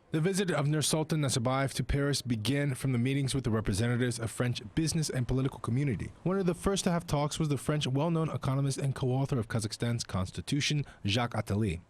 The visit of Nursultan Nazarbayev to Paris began from the meetings with the representatives of French business and political community. One of the first to have talks was the French well-known economist and co-author of Kazakhstan's constitution, Jacques Attali.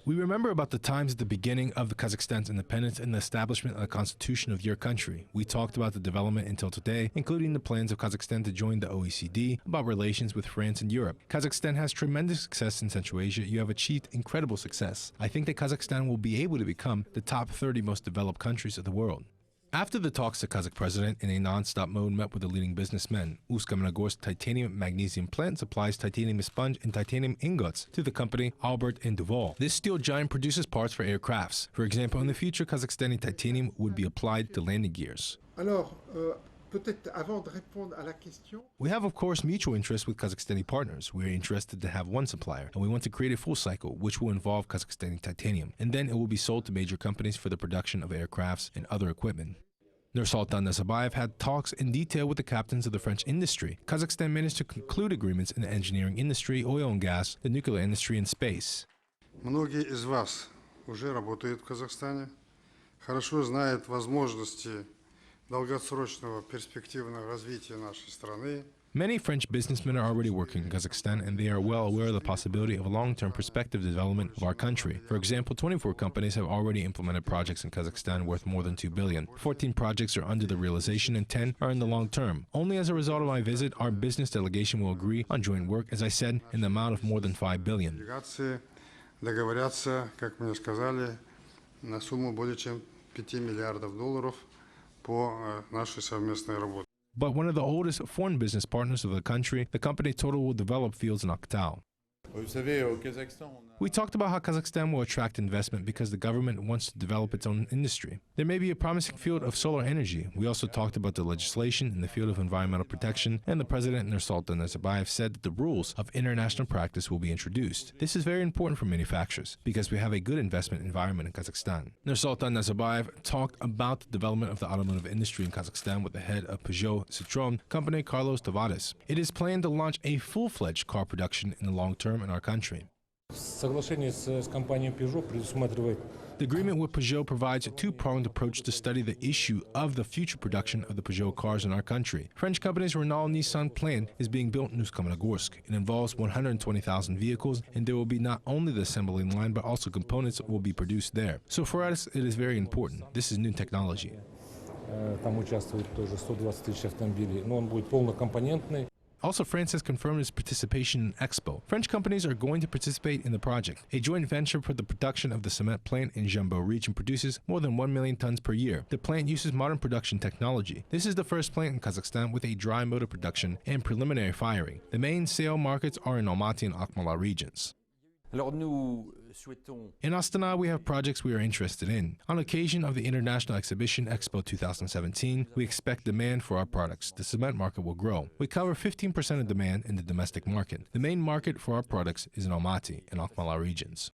We remember about the times at the beginning of the Kazakhstan's independence and the establishment of the constitution of your country. We talked about the development until today, including the plans of Kazakhstan to join the OECD, about relations with France and Europe. Kazakhstan has tremendous success in Central Asia. You have achieved incredible success. I think that Kazakhstan will be able to become the top 30 most developed countries of the world. After the talks, the Kazakh president, in a non-stop mode, met with the leading businessmen. Ust-Kamenogorsk titanium magnesium plant supplies titanium sponge and titanium ingots to the company Albert and Duval. This steel giant produces parts for aircrafts. For example, in the future, Kazakhstani titanium would be applied to landing gears. We have, of course, mutual interest with Kazakhstani partners. We are interested to have one supplier, and we want to create a full cycle, which will involve Kazakhstani titanium, and then it will be sold to major companies for the production of aircrafts and other equipment. Nursultan Nazarbayev had talks in detail with the captains of the French industry. Kazakhstan managed to conclude agreements in the engineering industry, oil and gas, the nuclear industry, and space. Многие из вас уже работают в Казахстане, хорошо знают возможности долгосрочного перспективного развития нашей страны. Many French businessmen are already working in Kazakhstan, and they are well aware of the possibility of a long-term perspective development of our country. For example, 24 companies have already implemented projects in Kazakhstan worth more than $2 billion. 14 projects are under the realization, and 10 are in the long term. Only as a result of my visit, our business delegation will agree on joint work, as I said, in the amount of more than $5 billion. Делегации договорятся, как мне сказали, на сумму более чем $5 миллиардов по нашей совместной работе. But one of the oldest foreign business partners of the country, the company Total will develop fields in Akhtal. We talked about how Kazakhstan will attract investment because the government wants to develop its own industry. There may be a promising field of solar energy. We also talked about the legislation in the field of environmental protection, and the president Nursultan Nazarbayev said that the rules of international practice will be introduced. This is very important for manufacturers because we have a good investment environment in Kazakhstan. Nursultan Nazarbayev talked about the development of the automotive industry in Kazakhstan with the head of Peugeot Citroën company, Carlos Tavares. It is planned to launch a full-fledged car production in the long term in our country. The agreement with Peugeot provides a two-pronged approach to study the issue of the future production of the Peugeot cars in our country. French company's Renault-Nissan plant is being built in Ust-Kamenogorsk. It involves 120,000 vehicles, and there will be not only the assembling line, but also components will be produced there. So for us, it is very important. This is new technology. Also, France has confirmed its participation in Expo. French companies are going to participate in the project. A joint venture for the production of the cement plant in Jumbo region produces more than 1 million tons per year. The plant uses modern production technology. This is the first plant in Kazakhstan with a dry motor production and preliminary firing. The main sale markets are in Almaty and Akmala regions. In Astana, we have projects we are interested in. On occasion of the International Exhibition Expo 2017, we expect demand for our products. The cement market will grow. We cover 15% of demand in the domestic market. The main market for our products is in Almaty and Akmala regions.